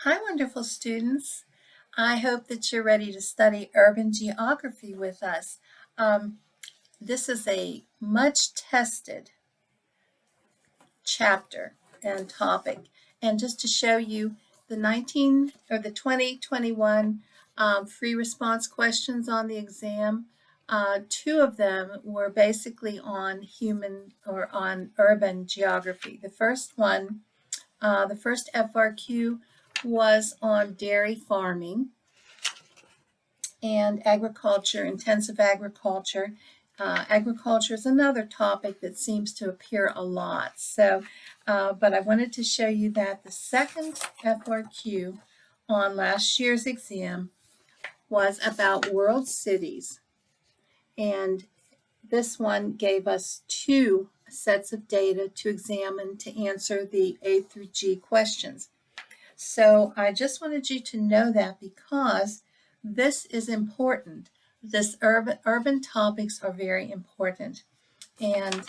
Hi, wonderful students. I hope that you're ready to study urban geography with us. Um, this is a much tested chapter and topic. And just to show you the 2021 free response questions on the exam, two of them were basically on human or on urban geography. The first FRQ was on dairy farming and agriculture, intensive agriculture. Agriculture is another topic that seems to appear a lot. But I wanted to show you that the second FRQ on last year's exam was about world cities. And this one gave us two sets of data to examine to answer the A through G questions. So I just wanted you to know that because this is important. This urban topics are very important, and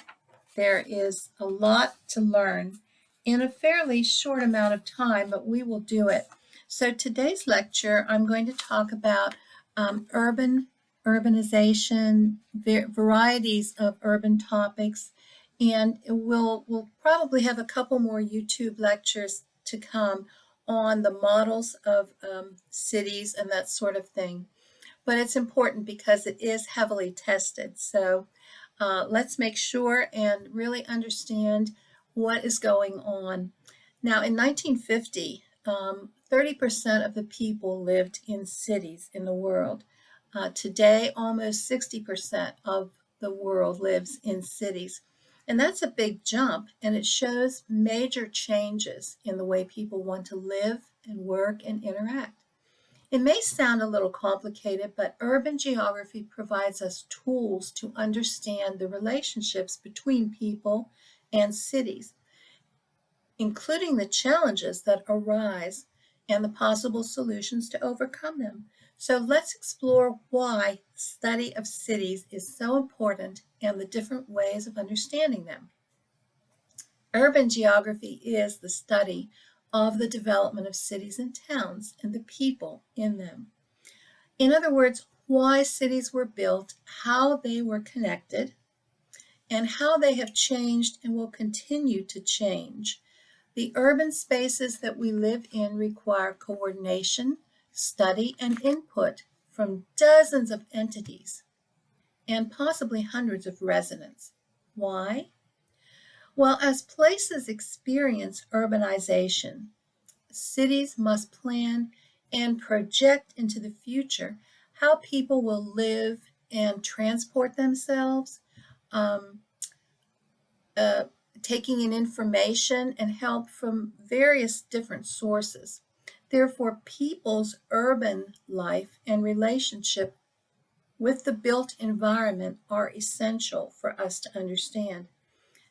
there is a lot to learn in a fairly short amount of time, but we will do it. So today's lecture, I'm going to talk about urbanization, varieties of urban topics, and we'll probably have a couple more YouTube lectures to come on the models of cities and that sort of thing. But it's important because it is heavily tested. So let's make sure and really understand what is going on. Now, in 1950, 30% of the people lived in cities in the world. Today, almost 60% of the world lives in cities. And that's a big jump, and it shows major changes in the way people want to live and work and interact. It may sound a little complicated, but urban geography provides us tools to understand the relationships between people and cities, including the challenges that arise and the possible solutions to overcome them. So let's explore why study of cities is so important and the different ways of understanding them. Urban geography is the study of the development of cities and towns and the people in them. In other words, why cities were built, how they were connected, and how they have changed and will continue to change. The urban spaces that we live in require coordination, study, and input from dozens of entities and possibly hundreds of residents. Why? Well, as places experience urbanization, cities must plan and project into the future how people will live and transport themselves, um, taking in information and help from various different sources. Therefore, people's urban life and relationship with the built environment are essential for us to understand.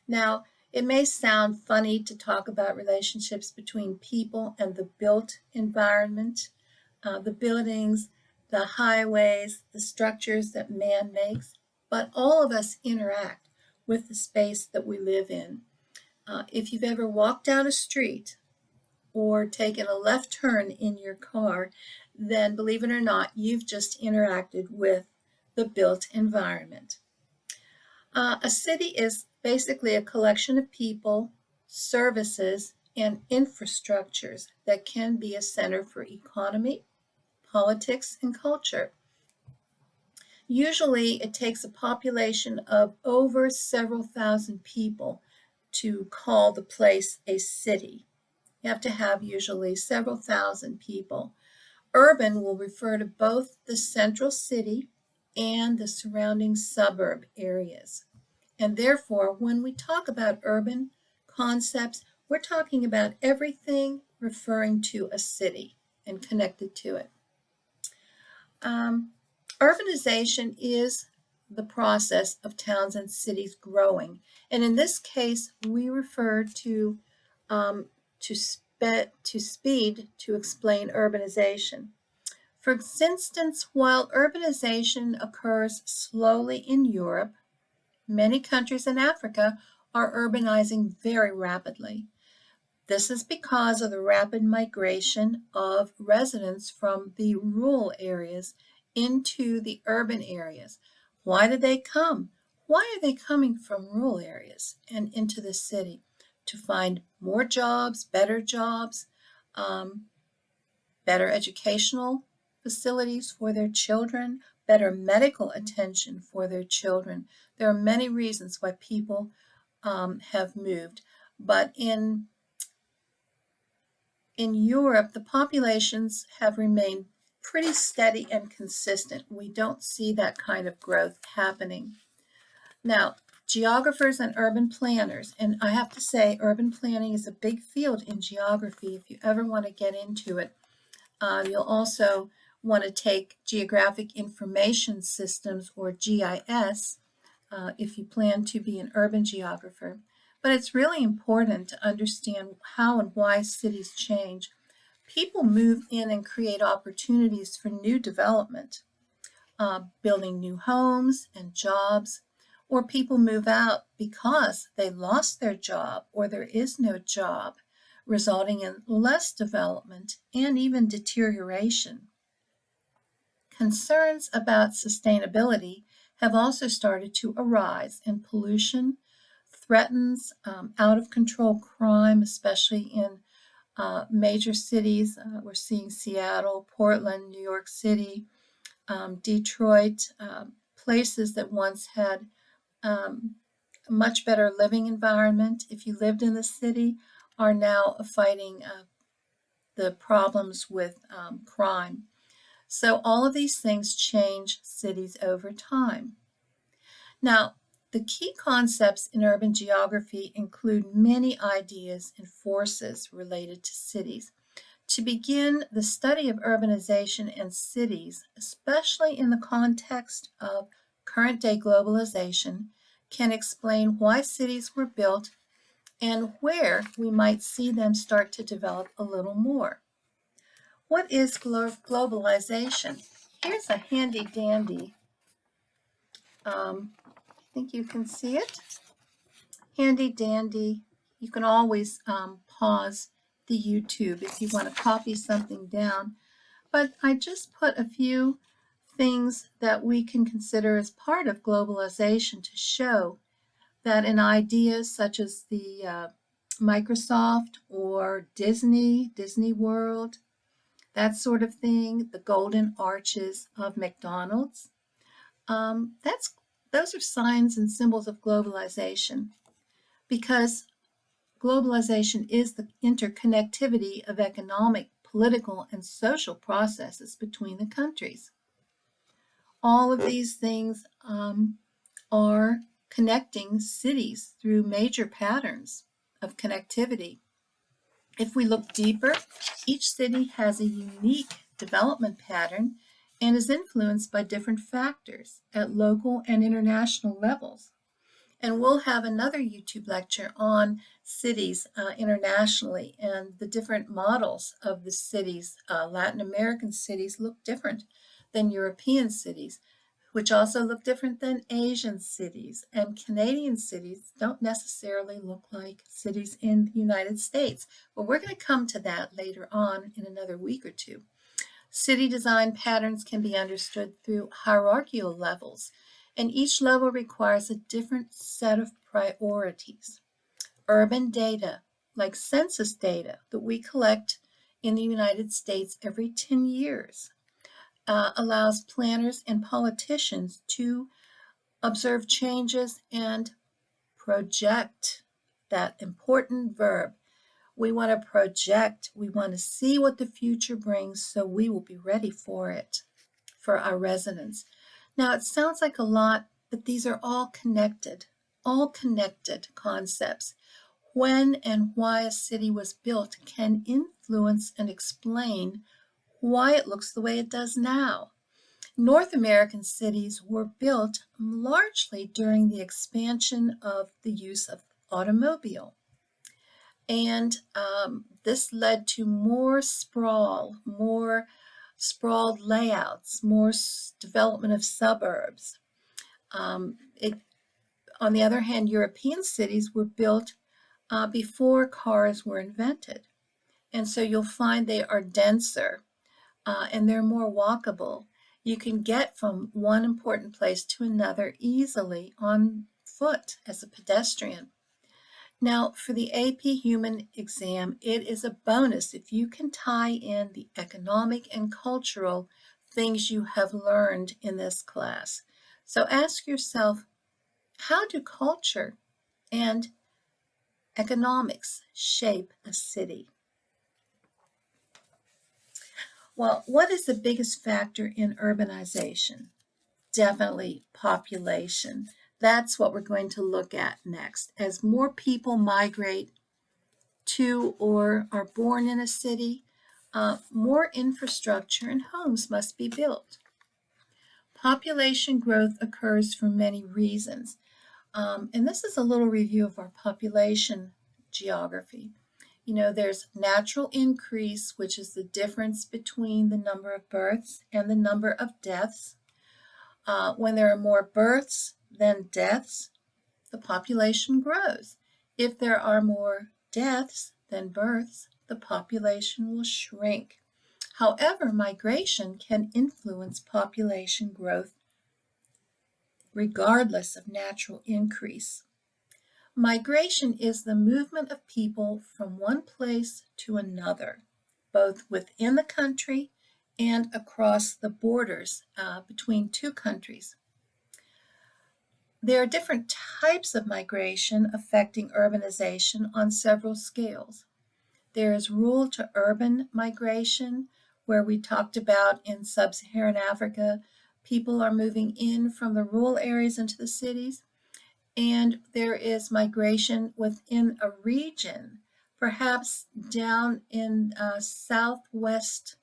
Now, it may sound funny to talk about relationships between people and the built environment, the buildings, the highways, the structures that man makes, but all of us interact with the space that we live in. If you've ever walked down a street or taken a left turn in your car, then believe it or not, you've just interacted with the built environment. A city is basically a collection of people, services, and infrastructures that can be a center for economy, politics, and culture. Usually, it takes a population of over several thousand people to call the place a city. You have to have usually several thousand people. Urban will refer to both the central city and the surrounding suburb areas. And therefore, when we talk about urban concepts, we're talking about everything referring to a city and connected to it. Urbanization is the process of towns and cities growing. And in this case, we refer to speed to explain urbanization. For instance, while urbanization occurs slowly in Europe, many countries in Africa are urbanizing very rapidly. This is because of the rapid migration of residents from the rural areas into the urban areas. Why did they come? Why are they coming from rural areas and into the city? To find more jobs, um, better educational facilities for their children, better medical attention for their children. There are many reasons why people have moved, but in Europe, the populations have remained pretty steady and consistent. We don't see that kind of growth happening. Now, geographers and urban planners, and I have to say, urban planning is a big field in geography if you ever want to get into it. You'll also want to take Geographic Information Systems, or GIS, if you plan to be an urban geographer. But it's really important to understand how and why cities change. People move in and create opportunities for new development, building new homes and jobs, or people move out because they lost their job or there is no job, resulting in less development and even deterioration. Concerns about sustainability have also started to arise, and pollution threatens out of control crime, especially in major cities. We're seeing Seattle, Portland, New York City, Detroit, places that once had a much better living environment. If you lived in the city, are now fighting the problems with crime. So all of these things change cities over time. Now, the key concepts in urban geography include many ideas and forces related to cities. To begin, the study of urbanization and cities, especially in the context of current day globalization, can explain why cities were built and where we might see them start to develop a little more. What is globalization? Here's a handy dandy, I think you can see it. Handy dandy. You can always pause the YouTube if you want to copy something down. But I just put a few things that we can consider as part of globalization to show that in ideas such as the Microsoft or Disney World, that sort of thing, the golden arches of McDonald's, that's those are signs and symbols of globalization, because globalization is the interconnectivity of economic, political, and social processes between the countries. All of these things are connecting cities through major patterns of connectivity. If we look deeper, each city has a unique development pattern and is influenced by different factors at local and international levels. And we'll have another YouTube lecture on cities internationally and the different models of the cities. Latin American cities look different than European cities, which also look different than Asian cities. And Canadian cities don't necessarily look like cities in the United States. But we're going to come to that later on in another week or two. City design patterns can be understood through hierarchical levels, and each level requires a different set of priorities. Urban data, like census data that we collect in the United States every 10 years, allows planners and politicians to observe changes and project, that important verb. We want to project, we want to see what the future brings so we will be ready for it, for our residents. Now, it sounds like a lot, but these are all connected concepts. When and why a city was built can influence and explain why it looks the way it does now. North American cities were built largely during the expansion of the use of automobile. And this led to more sprawl, more sprawled layouts, more development of suburbs. On the other hand, European cities were built before cars were invented. And so you'll find they are denser and they're more walkable. You can get from one important place to another easily on foot as a pedestrian. Now, for the AP Human exam, it is a bonus if you can tie in the economic and cultural things you have learned in this class. So ask yourself, how do culture and economics shape a city? Well, what is the biggest factor in urbanization? Definitely population. That's what we're going to look at next. As more people migrate to or are born in a city, more infrastructure and homes must be built. Population growth occurs for many reasons. And this is a little review of our population geography. You know, there's natural increase, which is the difference between the number of births and the number of deaths. When there are more births than deaths, the population grows. If there are more deaths than births, the population will shrink. However, migration can influence population growth regardless of natural increase. Migration is the movement of people from one place to another, both within the country and across the borders between two countries. There are different types of migration affecting urbanization on several scales. There is rural to urban migration, where we talked about in sub-Saharan Africa, people are moving in from the rural areas into the cities. And there is migration within a region, perhaps down in southwest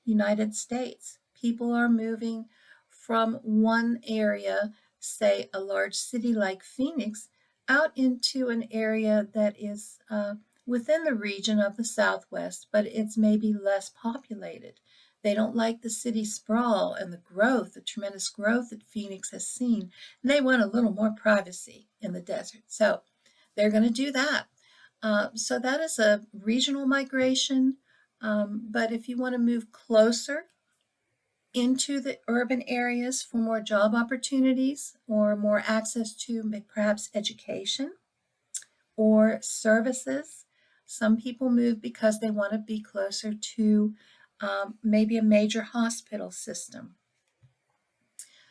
United States. People are moving from one area, say a large city like Phoenix, out into an area that is within the region of the Southwest, but it's maybe less populated. They don't like the city sprawl and the growth, the tremendous growth that Phoenix has seen. And they want a little more privacy in the desert. So they're going to do that. So that is a regional migration. But if you want to move closer into the urban areas for more job opportunities or more access to perhaps education or services, some people move because they want to be closer to maybe a major hospital system.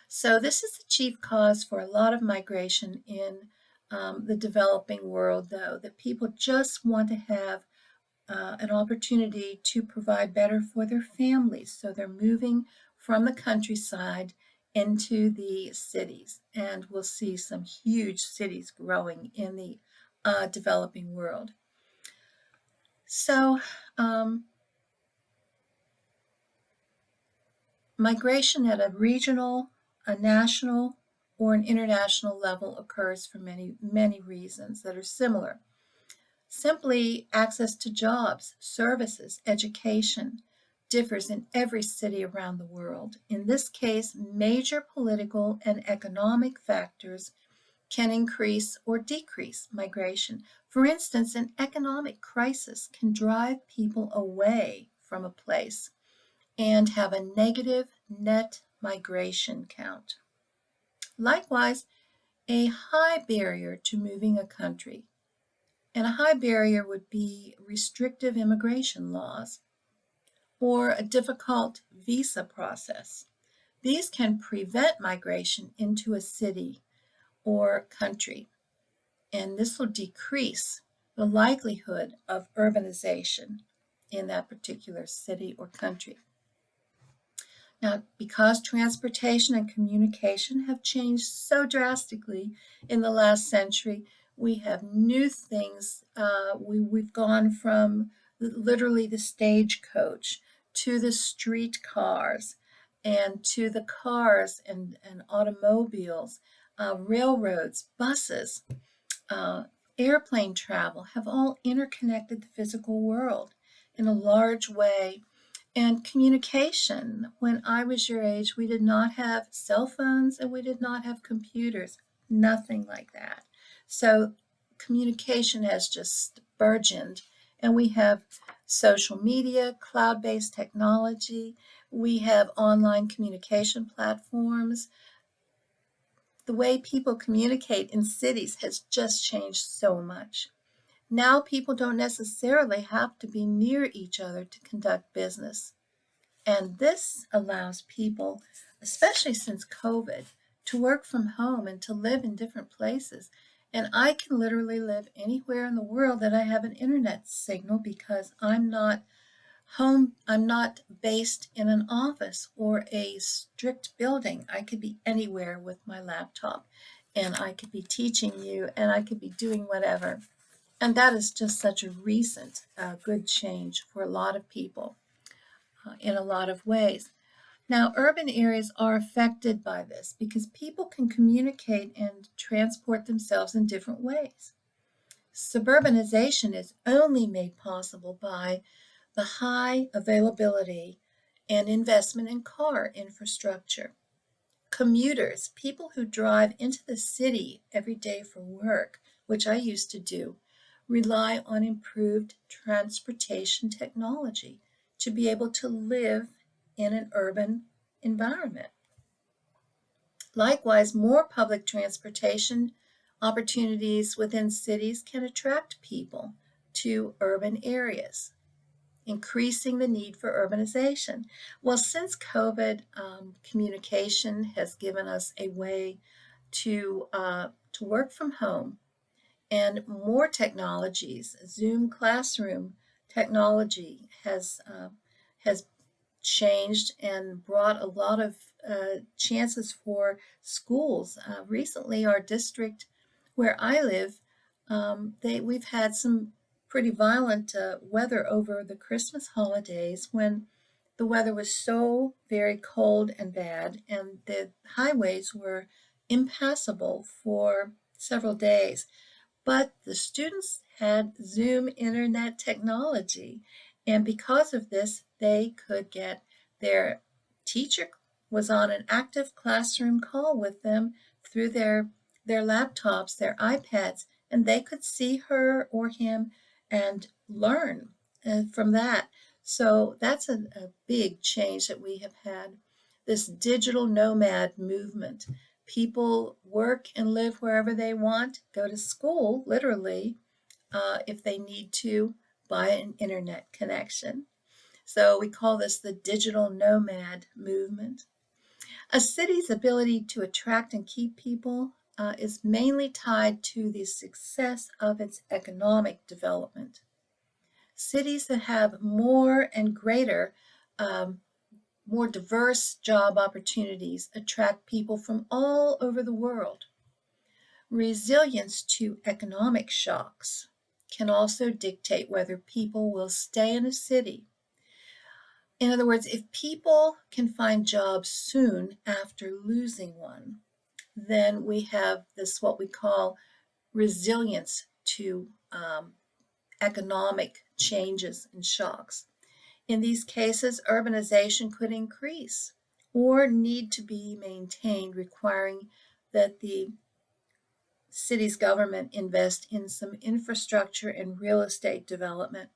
So this is the chief cause for a lot of migration in the developing world, though, that people just want to have an opportunity to provide better for their families. So they're moving from the countryside into the cities, and we'll see some huge cities growing in the developing world. So migration at a regional, a national, or an international level occurs for many, many reasons that are similar. Simply, access to jobs, services, education differs in every city around the world. In this case, major political and economic factors can increase or decrease migration. For instance, an economic crisis can drive people away from a place and have a negative net migration count. Likewise, a high barrier to moving a country. And a high barrier would be restrictive immigration laws or a difficult visa process. These can prevent migration into a city or country, and this will decrease the likelihood of urbanization in that particular city or country. Now, because transportation and communication have changed so drastically in the last century, we have new things. We've gone from literally the stagecoach to the streetcars and to the cars and automobiles, railroads, buses, airplane travel have all interconnected the physical world in a large way. And communication, when I was your age, we did not have cell phones and we did not have computers, nothing like that. So communication has just burgeoned, and we have social media, cloud-based technology, we have online communication platforms. The way people communicate in cities has just changed so much. Now people don't necessarily have to be near each other to conduct business. And this allows people, especially since COVID, to work from home and to live in different places. And I can literally live anywhere in the world that I have an internet signal because I'm not home, I'm not based in an office or a strict building. I could be anywhere with my laptop and I could be teaching you and I could be doing whatever. And that is just such a recent good change for a lot of people in a lot of ways. Now, urban areas are affected by this because people can communicate and transport themselves in different ways. Suburbanization is only made possible by the high availability and investment in car infrastructure. Commuters, people who drive into the city every day for work, which I used to do, rely on improved transportation technology to be able to live in an urban environment. Likewise, more public transportation opportunities within cities can attract people to urban areas, increasing the need for urbanization. Well, since COVID, communication has given us a way to work from home, and more technologies, Zoom classroom technology has changed and brought a lot of chances for schools. Recently, our district where I live, we've had some pretty violent weather over the Christmas holidays when the weather was so very cold and bad, and the highways were impassable for several days. But the students had Zoom internet technology, and because of this, they could get their teacher was on an active classroom call with them through their laptops, their iPads, and they could see her or him and learn from that. So that's a big change that we have had. This digital nomad movement. People work and live wherever they want, go to school, literally, if they need to, buy an internet connection. So we call this the digital nomad movement. A city's ability to attract and keep people is mainly tied to the success of its economic development. Cities that have more and greater, more diverse job opportunities attract people from all over the world. Resilience to economic shocks can also dictate whether people will stay in a city. In other words, if people can find jobs soon after losing one, then we have this what we call resilience to economic changes and shocks. In these cases, urbanization could increase or need to be maintained, requiring that the city's government invest in some infrastructure and real estate development.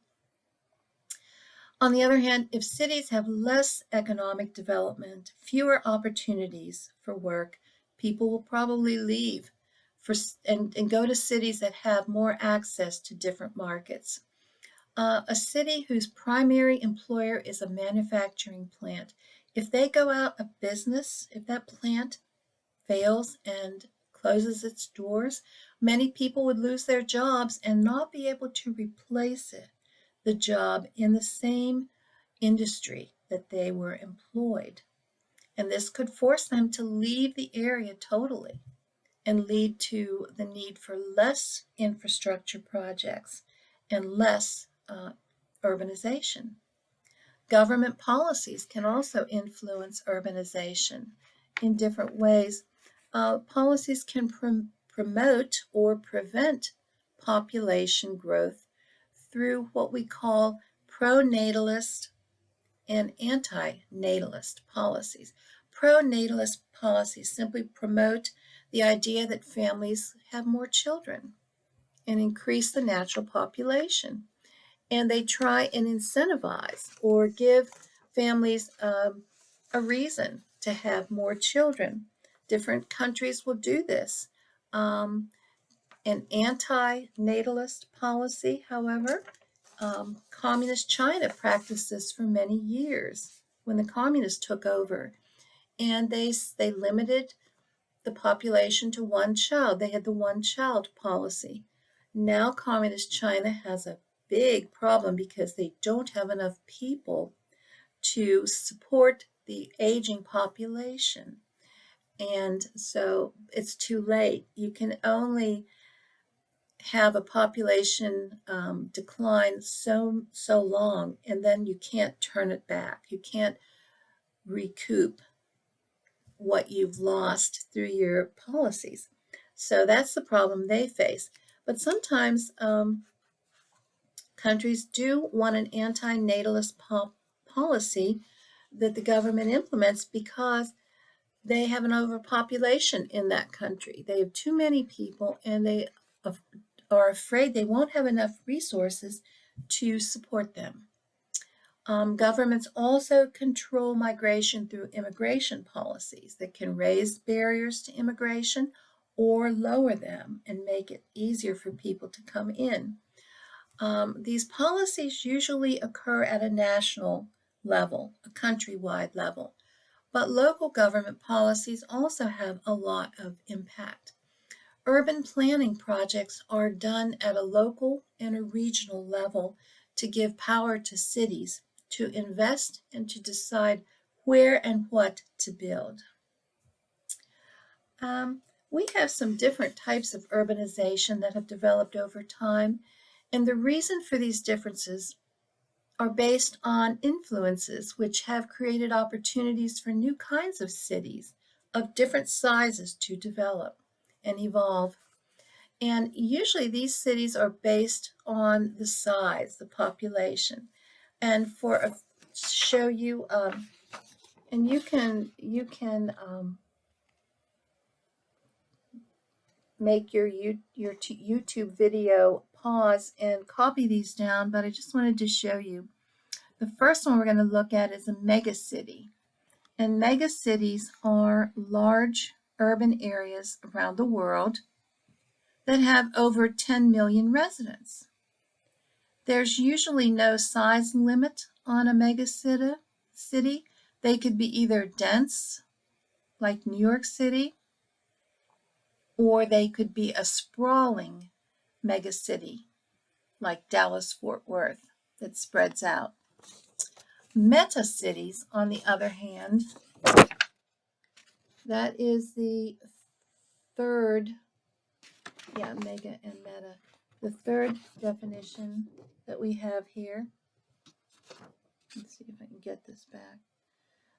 On the other hand, if cities have less economic development, fewer opportunities for work, people will probably leave and go to cities that have more access to different markets. A city whose primary employer is a manufacturing plant, if they go out of business, if that plant fails and closes its doors, many people would lose their jobs and not be able to replace the job in the same industry that they were employed. And this could force them to leave the area totally and lead to the need for less infrastructure projects and less urbanization. Government policies can also influence urbanization in different ways. Policies can promote or prevent population growth through what we call pro-natalist and anti-natalist policies. Pro-natalist policies simply promote the idea that families have more children and increase the natural population. And they try and incentivize or give families a reason to have more children. Different countries will do this. An anti-natalist policy, however, communist China practiced this for many years when the communists took over, and they limited the population to one child. They had the one-child policy. Now communist China has a big problem because they don't have enough people to support the aging population. And so it's too late. You can only have a population decline so long, and then you can't turn it back. You can't recoup what you've lost through your policies. So that's the problem they face. But sometimes countries do want an anti-natalist policy that the government implements because they have an overpopulation in that country. They have too many people, and they are afraid they won't have enough resources to support them. Governments also control migration through immigration policies that can raise barriers to immigration or lower them and make it easier for people to come in. These policies usually occur at a national level, a countrywide level, but local government policies also have a lot of impact. Urban planning projects are done at a local and a regional level to give power to cities to invest and to decide where and what to build. We have some different types of urbanization that have developed over time, and the reason for these differences are based on influences which have created opportunities for new kinds of cities of different sizes to develop and evolve. And usually these cities are based on the size, the population. And show you, and you can make your YouTube video pause and copy these down, but I just wanted to show you. The first one we're going to look at is a megacity. And megacities are large urban areas around the world that have over 10 million residents. There's usually no size limit on a megacity. They could be either dense, like New York City, or they could be a sprawling megacity, like Dallas-Fort Worth, that spreads out. Metacities, on the other hand, that is the third, mega and meta, the third definition that we have here. Let's see if I can get this back.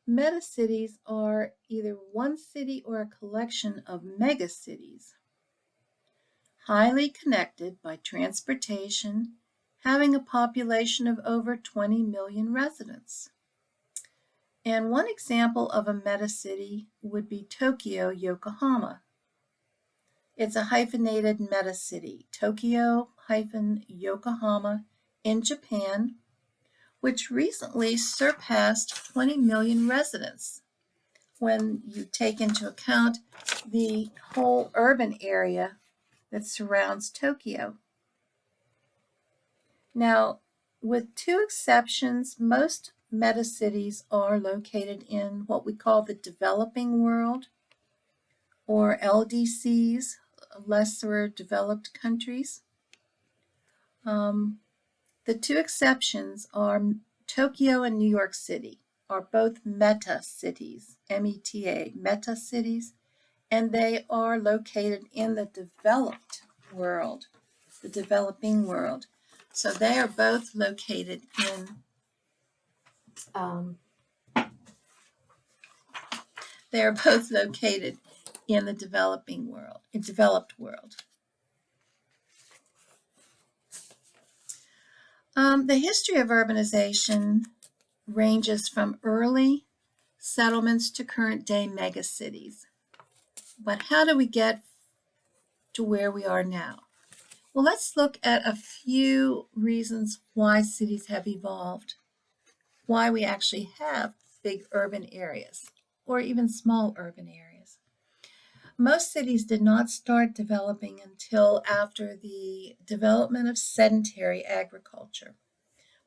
Metacities are either one city or a collection of megacities, highly connected by transportation, having a population of over 20 million residents. And one example of a metacity would be Tokyo, Yokohama. It's a hyphenated metacity, Tokyo-Yokohama in Japan, which recently surpassed 20 million residents when you take into account the whole urban area that surrounds Tokyo. Now, with two exceptions, most metacities are located in what we call the developing world, or LDCs, lesser developed countries. The two exceptions are Tokyo and New York City are both meta cities, M-E-T-A, meta cities, and they are located in the developed world, the developing world. So they are both located in the developing world, in developed world. The history of urbanization ranges from early settlements to current day megacities. But how do we get to where we are now? Well, let's look at a few reasons why cities have evolved, why we actually have big urban areas or even small urban areas. Most cities did not start developing until after the development of sedentary agriculture,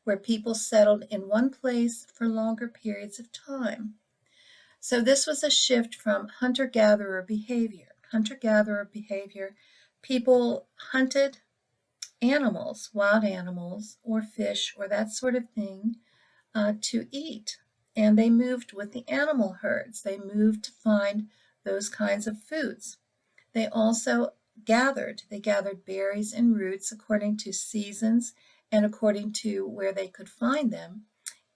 where people settled in one place for longer periods of time. So this was a shift from hunter-gatherer behavior. Hunter-gatherer behavior, people hunted animals, wild animals, or fish, or that sort of thing, to eat. And they moved with the animal herds. They moved to find those kinds of foods. They also gathered. They gathered berries and roots according to seasons and according to where they could find them.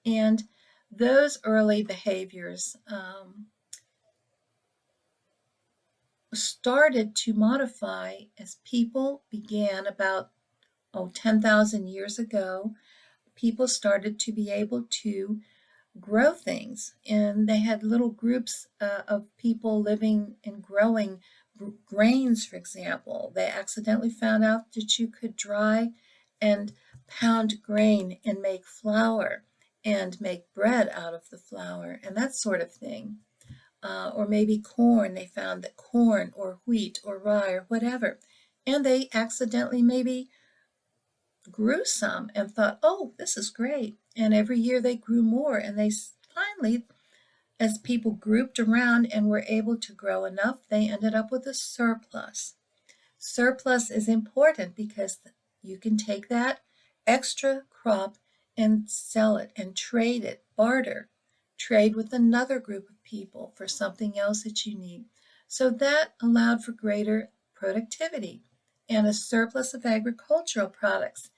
And those early behaviors started to modify as people began about 10,000 years ago. People started to be able to grow things, and they had little groups of people living and growing grains, for example. They accidentally found out that you could dry and pound grain and make flour and make bread out of the flour and that sort of thing. Or maybe corn, they found that corn or wheat or rye or whatever. And they accidentally maybe grew some and thought, oh, this is great. And every year they grew more. And they finally, as people grouped around and were able to grow enough, they ended up with a surplus. Surplus is important because you can take that extra crop and sell it and trade it, barter, trade with another group of people for something else that you need. So that allowed for greater productivity and a surplus of agricultural products.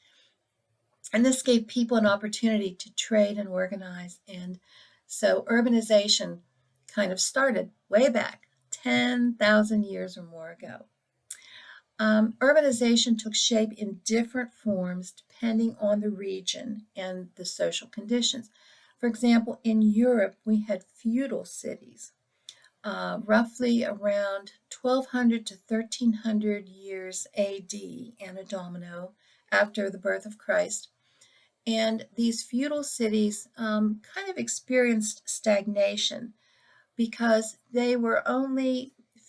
And this gave people an opportunity to trade and organize. And so urbanization kind of started way back 10,000 years or more ago. Urbanization took shape in different forms depending on the region and the social conditions. For example, in Europe, we had feudal cities, roughly around 1200 to 1300 years AD, Anno Domino, after the birth of Christ. And these feudal cities kind of experienced stagnation because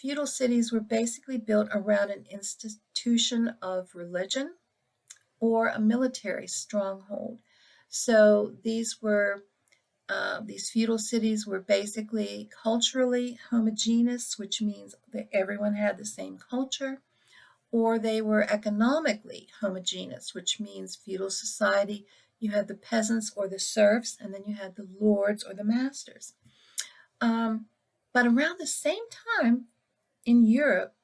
feudal cities were basically built around an institution of religion or a military stronghold. So these feudal cities were basically culturally homogeneous, which means that everyone had the same culture, or they were economically homogeneous, which means feudal society, you had the peasants or the serfs, and then you had the lords or the masters. But around the same time in Europe,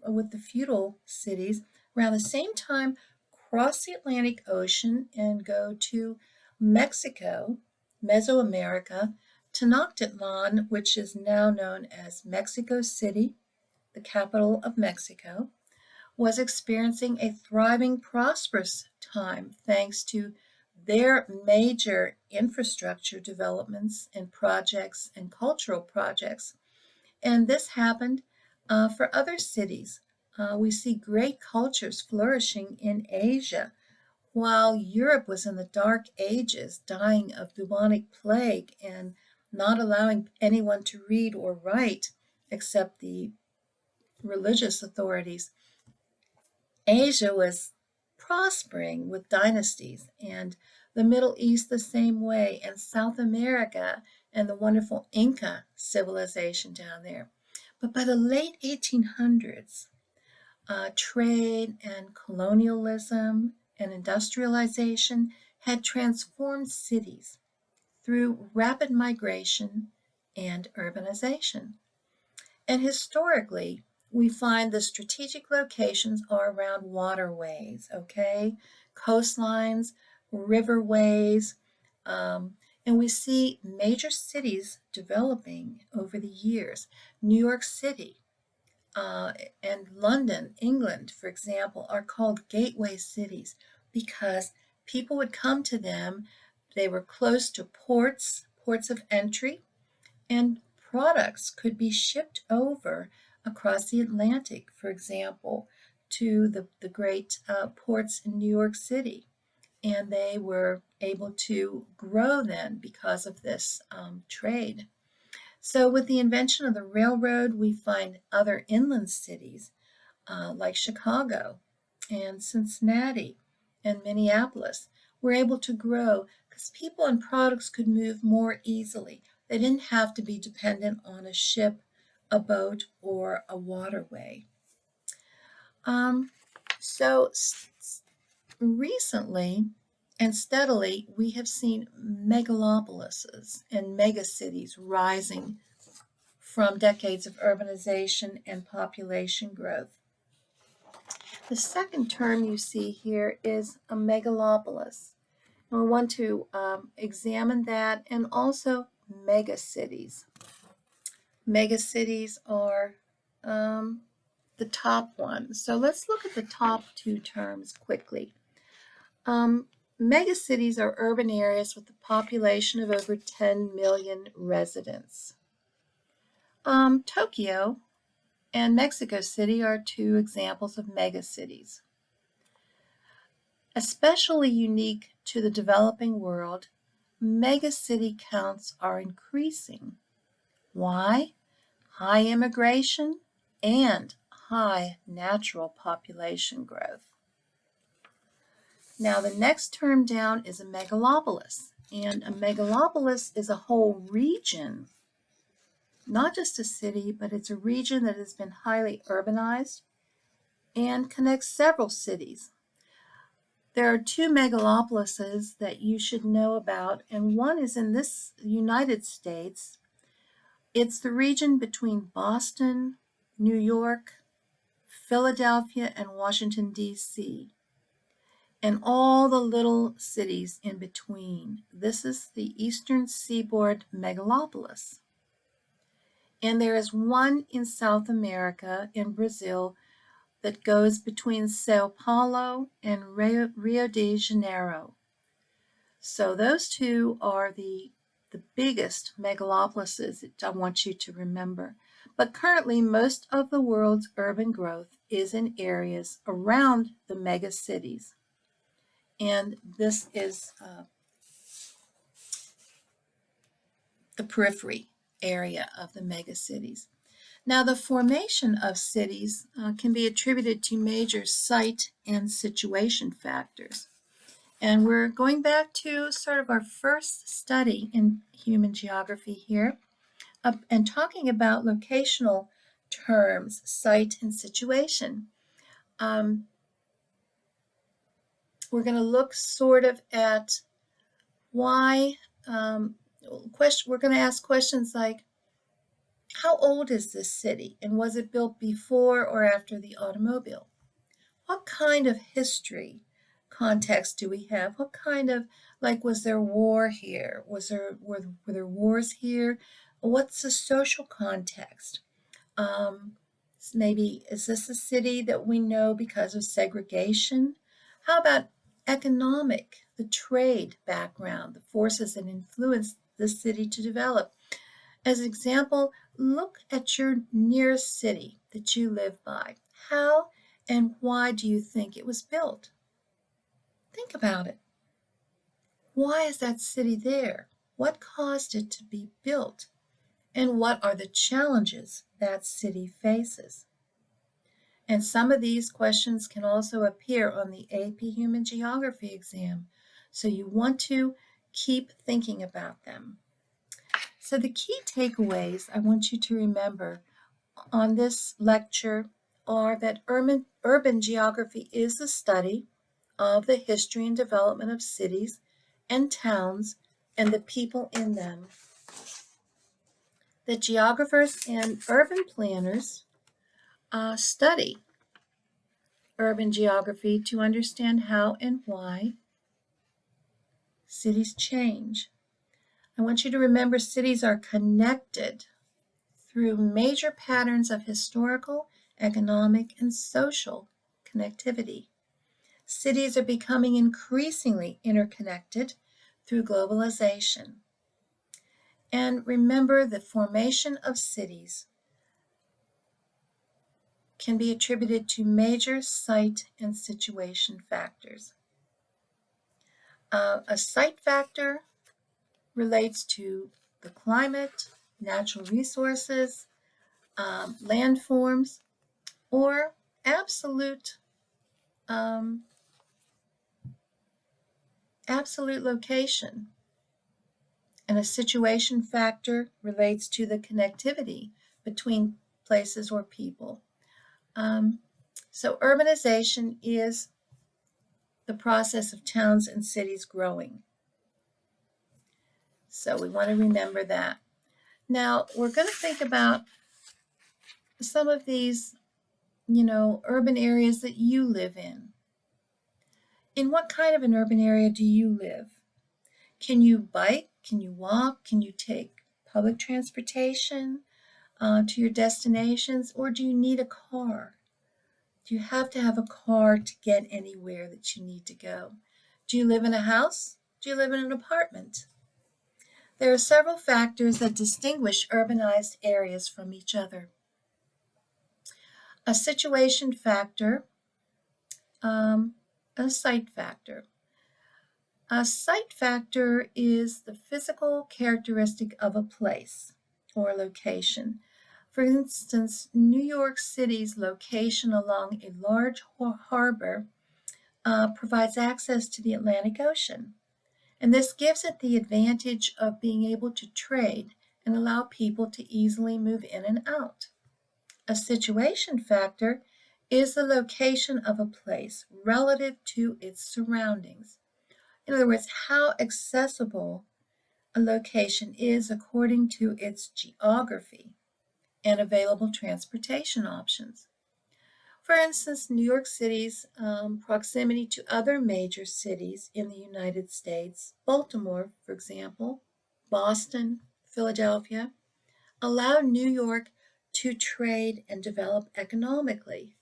with the feudal cities, around the same time, cross the Atlantic Ocean and go to Mexico, Mesoamerica, Tenochtitlan, which is now known as Mexico City, the capital of Mexico, was experiencing a thriving, prosperous time thanks to their major infrastructure developments and projects and cultural projects. And this happened for other cities. We see great cultures flourishing in Asia, while Europe was in the Dark Ages, dying of bubonic plague and not allowing anyone to read or write except the religious authorities. Asia was prospering with dynasties, and the Middle East the same way, and South America and the wonderful Inca civilization down there. But by the late 1800s, trade and colonialism and industrialization had transformed cities through rapid migration and urbanization. And historically, we find the strategic locations are around waterways, okay? Coastlines, riverways, and we see major cities developing over the years. New York City and London, England, for example, are called gateway cities because people would come to them. They were close to ports of entry, and products could be shipped over across the Atlantic, for example, to the great ports in New York City, and they were able to grow then because of this trade. So with the invention of the railroad, we find other inland cities like Chicago and Cincinnati and Minneapolis were able to grow because people and products could move more easily. They didn't have to be dependent on a ship, a boat, or a waterway. So recently and steadily, we have seen megalopolises and megacities rising from decades of urbanization and population growth. The second term you see here is a megalopolis. And we want to examine that, and also megacities. Megacities are the top one. So let's look at the top two terms quickly. Megacities are urban areas with a population of over 10 million residents. Tokyo and Mexico City are two examples of megacities. Especially unique to the developing world, megacity counts are increasing. Why? High immigration and high natural population growth. Now, the next term down is a megalopolis, and a megalopolis is a whole region, not just a city, but it's a region that has been highly urbanized and connects several cities. There are two megalopolises that you should know about, and one is in this United States. It's the region between Boston, New York, Philadelphia, and Washington, D.C., and all the little cities in between. This is the Eastern Seaboard megalopolis. And there is one in South America, in Brazil, that goes between Sao Paulo and Rio de Janeiro. So those two are the biggest megalopolises that I want you to remember. But currently, most of the world's urban growth is in areas around the megacities. And this is the periphery area of the megacities. Now, the formation of cities can be attributed to major site and situation factors. And we're going back to sort of our first study in human geography here, and talking about locational terms, site and situation. We're going to look sort of at why, we're going to ask questions like, how old is this city, and was it built before or after the automobile? What kind of history context do we have? What kind of, like, was there war here? Were there wars here? What's the social context? Maybe, is this a city that we know because of segregation? How about economic, the trade background, the forces that influenced the city to develop? As an example, look at your nearest city that you live by. How and why do you think it was built? Think about it. Why is that city there? What caused it to be built? And what are the challenges that city faces? And some of these questions can also appear on the AP Human Geography exam, so you want to keep thinking about them. So the key takeaways I want you to remember on this lecture are that urban geography is the study of the history and development of cities and towns and the people in them. The geographers and urban planners study urban geography to understand how and why cities change. I want you to remember cities are connected through major patterns of historical, economic, and social connectivity. Cities are becoming increasingly interconnected through globalization. And remember, the formation of cities can be attributed to major site and situation factors. A site factor relates to the climate, natural resources, landforms, or absolute location. And a situation factor relates to the connectivity between places or people. So urbanization is the process of towns and cities growing. So we want to remember that. Now we're going to think about some of these, urban areas that you live in. In what kind of an urban area do you live? Can you bike? Can you walk? Can you take public transportation to your destinations? Or do you need a car? Do you have to have a car to get anywhere that you need to go? Do you live in a house? Do you live in an apartment? There are several factors that distinguish urbanized areas from each other. A situation factor, a site factor. A site factor is the physical characteristic of a place or location. For instance, New York City's location along a large harbor provides access to the Atlantic Ocean. And this gives it the advantage of being able to trade and allow people to easily move in and out. A situation factor is the location of a place relative to its surroundings. In other words, how accessible a location is according to its geography and available transportation options. For instance, New York City's proximity to other major cities in the United States, Baltimore, for example, Boston, Philadelphia, allow New York to trade and develop economically.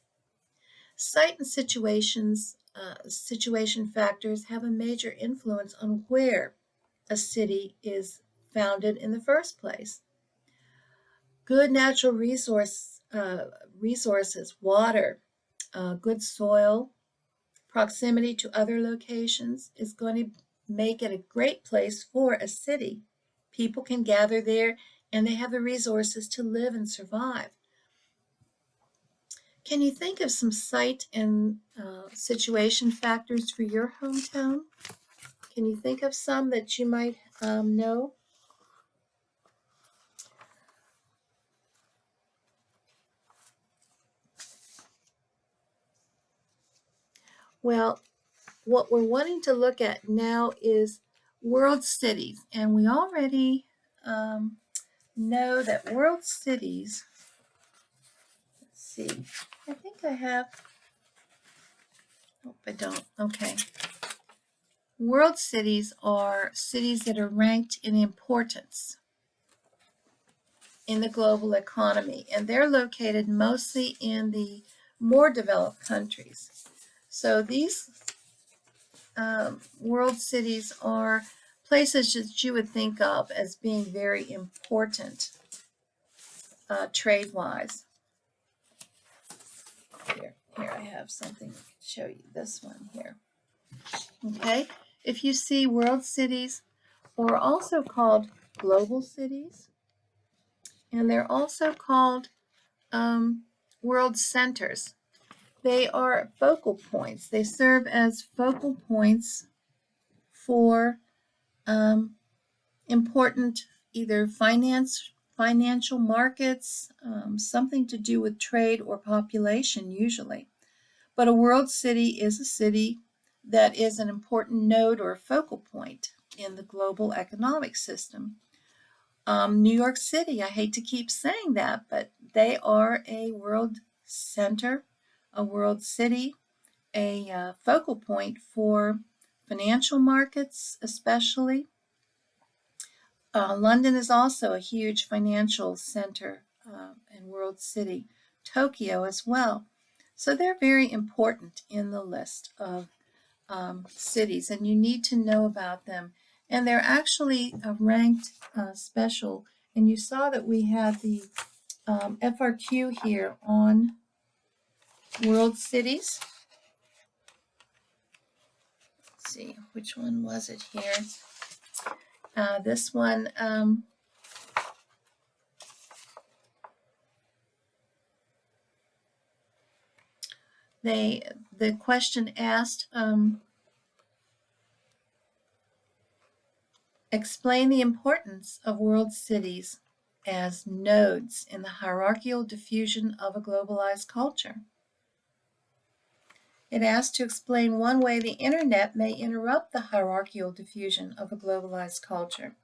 Site and situation factors have a major influence on where a city is founded in the first place. Good natural resources, water, good soil, proximity to other locations is going to make it a great place for a city. People can gather there and they have the resources to live and survive. Can you think of some site and situation factors for your hometown? Can you think of some that you might know? Well, what we're wanting to look at now is world cities, and we already know that world cities, let's see, I think I have, nope, I don't, okay. World cities are cities that are ranked in importance in the global economy, and they're located mostly in the more developed countries. So these world cities are places that you would think of as being very important trade-wise. Here I have something to show you. This one here. Okay, if you see world cities, are also called global cities, and they're also called world centers. They are focal points. They serve as focal points for important either financial markets, something to do with trade or population usually. But a world city is a city that is an important node or focal point in the global economic system. New York City, I hate to keep saying that, but they are a world center, a world city, a focal point for financial markets especially. London is also a huge financial center and world city. Tokyo as well. So they're very important in the list of cities, and you need to know about them. And they're actually ranked special. And you saw that we had the FRQ here on World cities. Let's see, which one was it here? This one, the question asked, explain the importance of world cities as nodes in the hierarchical diffusion of a globalized culture. It asks to explain one way the internet may interrupt the hierarchical diffusion of a globalized culture.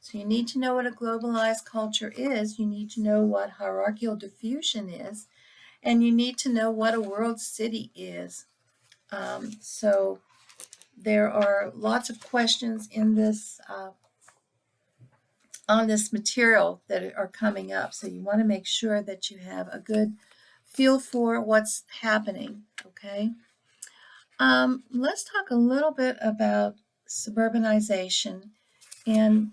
So you need to know what a globalized culture is, you need to know what hierarchical diffusion is, and you need to know what a world city is. So there are lots of questions in this on this material that are coming up. So you want to make sure that you have a good feel for what's happening, okay? Let's talk a little bit about suburbanization, and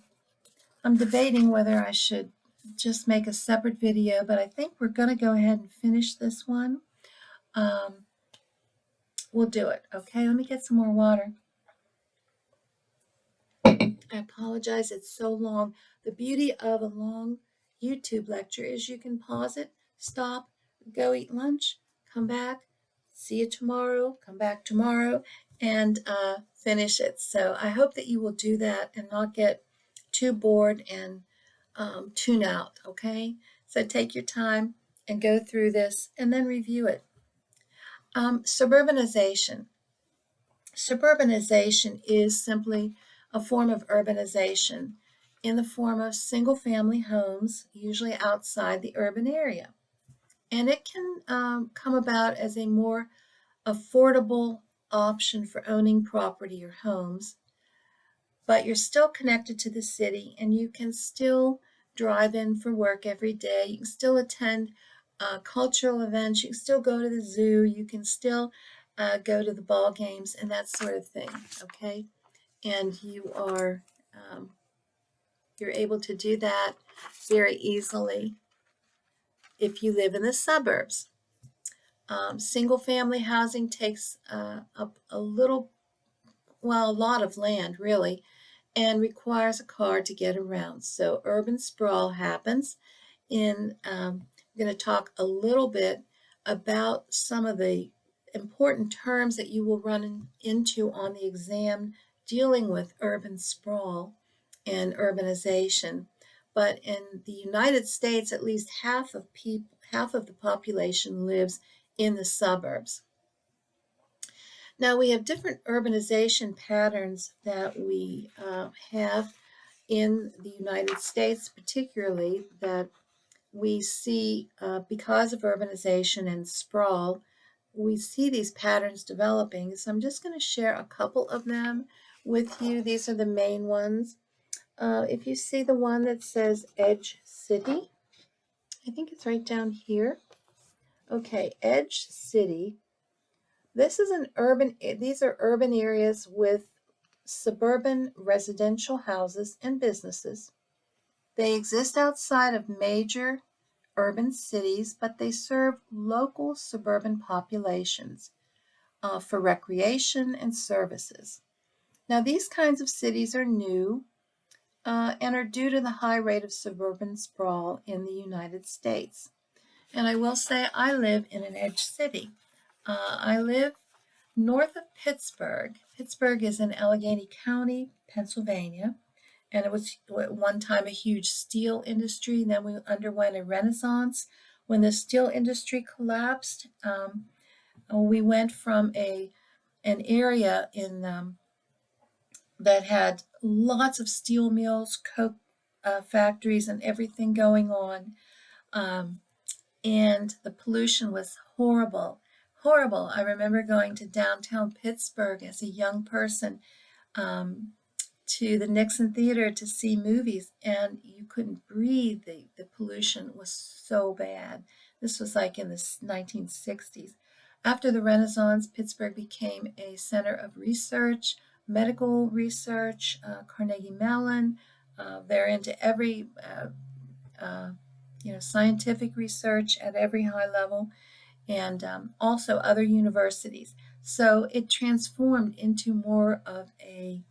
I'm debating whether I should just make a separate video, but I think we're going to go ahead and finish this one. We'll do it, okay? Let me get some more water. I apologize, it's so long. The beauty of a long YouTube lecture is you can pause it, stop, go eat lunch, come back, see you tomorrow, come back tomorrow, and finish it. So I hope that you will do that and not get too bored and tune out, okay? So take your time and go through this and then review it. Suburbanization. Suburbanization is simply a form of urbanization in the form of single-family homes, usually outside the urban area. And it can come about as a more affordable option for owning property or homes, but you're still connected to the city and you can still drive in for work every day. You can still attend cultural events. You can still go to the zoo. You can still go to the ball games and that sort of thing, okay? And you're able to do that very easily if you live in the suburbs. Single-family housing takes up a lot of land, really, and requires a car to get around. So urban sprawl happens. I'm going to talk a little bit about some of the important terms that you will run into on the exam dealing with urban sprawl and urbanization. But in the United States, at least half of the population lives in the suburbs. Now we have different urbanization patterns that we have in the United States, particularly that we see because of urbanization and sprawl, we see these patterns developing. So I'm just going to share a couple of them with you. These are the main ones. If you see the one that says Edge City, I think it's right down here. Okay, Edge City. These are urban areas with suburban residential houses and businesses. They exist outside of major urban cities, but they serve local suburban populations for recreation and services. Now, these kinds of cities are new and are due to the high rate of suburban sprawl in the United States. And I will say I live in an edge city. I live north of Pittsburgh. Pittsburgh is in Allegheny County, Pennsylvania, and it was at one time a huge steel industry. Then we underwent a renaissance. When the steel industry collapsed, we went from an area that had lots of steel mills, coke factories, and everything going on. And the pollution was horrible, horrible. I remember going to downtown Pittsburgh as a young person to the Nixon Theater to see movies, and you couldn't breathe. The pollution was so bad. This was like in the 1960s. After the Renaissance, Pittsburgh became a center of research, medical research, Carnegie Mellon. They're into every scientific research at every high level. and also other universities. So it transformed into more of a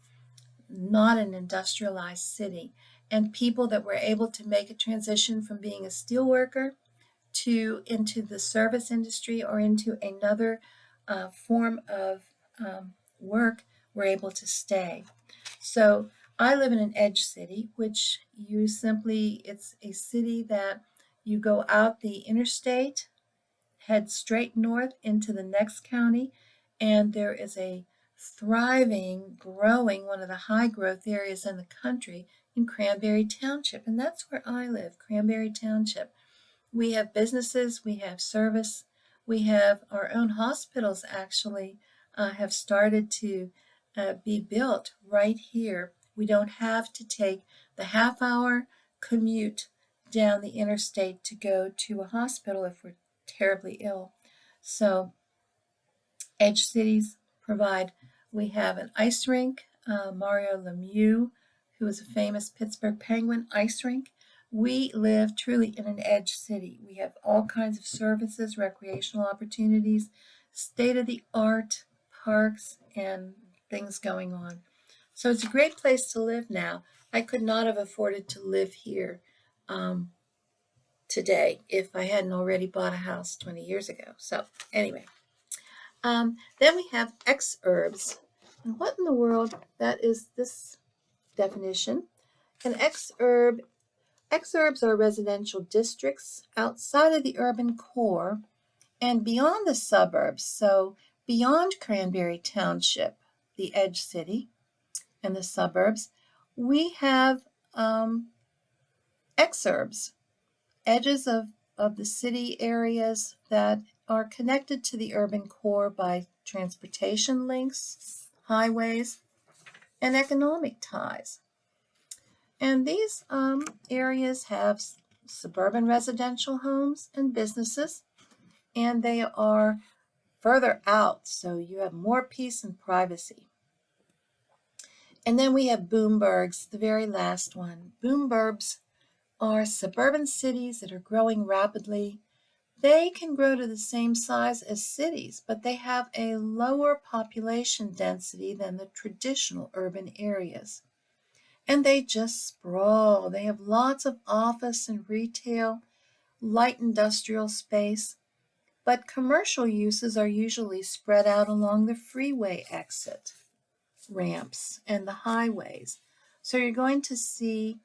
not an industrialized city, and people that were able to make a transition from being a steel worker to into the service industry or into another form of work were able to stay. So I live in an edge city, which it's a city that you go out the interstate, head straight north into the next county, and there is a thriving, growing, one of the high growth areas in the country in Cranberry Township. And that's where I live, Cranberry Township. We have businesses, we have service, we have our own hospitals actually have started to be built right here. We don't have to take the half-hour commute down the interstate to go to a hospital if we're terribly ill. So edge cities provide, we have an ice rink, Mario Lemieux, who is a famous Pittsburgh Penguin ice rink. We live truly in an edge city. We have all kinds of services, recreational opportunities, state-of-the-art parks, and things going on. So it's a great place to live now. I could not have afforded to live here today if I hadn't already bought a house 20 years ago. So anyway, then we have exurbs. And what in the world, that is this definition. An exurbs are residential districts outside of the urban core and beyond the suburbs. So beyond Cranberry Township, the edge city, and the suburbs, we have exurbs, edges of the city areas that are connected to the urban core by transportation links, highways, and economic ties. And these areas have suburban residential homes and businesses, and they are further out, so you have more peace and privacy. And then we have boomburgs, the very last one. Boomburgs are suburban cities that are growing rapidly. They can grow to the same size as cities, but they have a lower population density than the traditional urban areas. And they just sprawl. They have lots of office and retail, light industrial space, but commercial uses are usually spread out along the freeway exit ramps and the highways. So you're going to see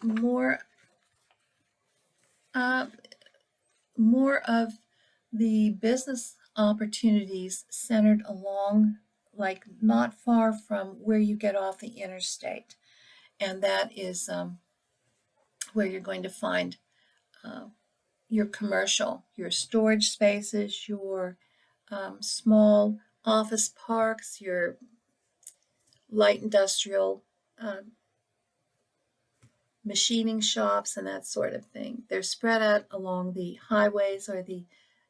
more more of the business opportunities centered along, like not far from where you get off the interstate, and that is where you're going to find your commercial, your storage spaces, your small office parks, your light industrial machining shops, and that sort of thing. They're spread out along the highways or the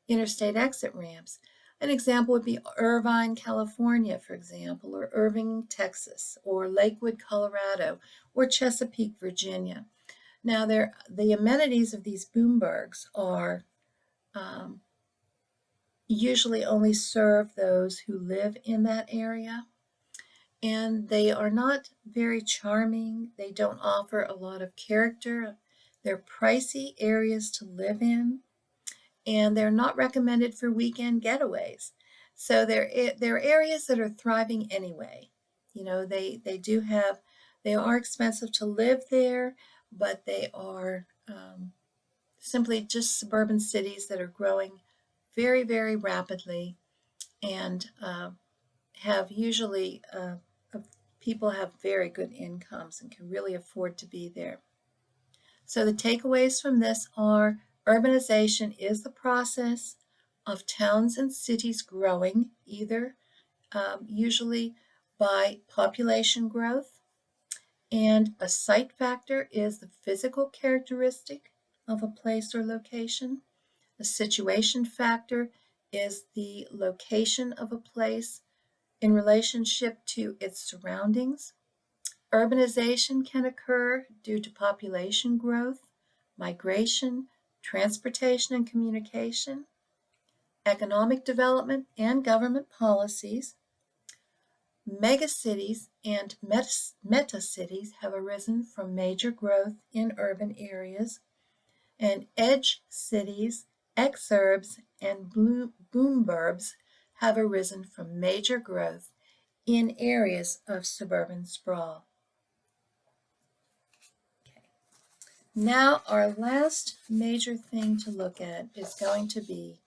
interstate exit ramps. An example would be Irvine, California, for example, or Irving, Texas, or Lakewood, Colorado, or Chesapeake, Virginia. Now, the amenities of these boomburgs are usually only serve those who live in that area, and they are not very charming. They don't offer a lot of character. They're pricey areas to live in, and they're not recommended for weekend getaways. So they're areas that are thriving anyway. You know, they are expensive to live there, but they are simply just suburban cities that are growing very, very rapidly, and have usually people have very good incomes and can really afford to be there. So the takeaways from this are: urbanization is the process of towns and cities growing, either usually by population growth, and a site factor is the physical characteristic of a place or location. A situation factor is the location of a place in relationship to its surroundings. Urbanization can occur due to population growth, migration, transportation and communication, economic development and government policies. Megacities and metacities have arisen from major growth in urban areas, and edge cities, exurbs, and boomburbs have arisen from major growth in areas of suburban sprawl. Okay. Now, our last major thing to look at is going to be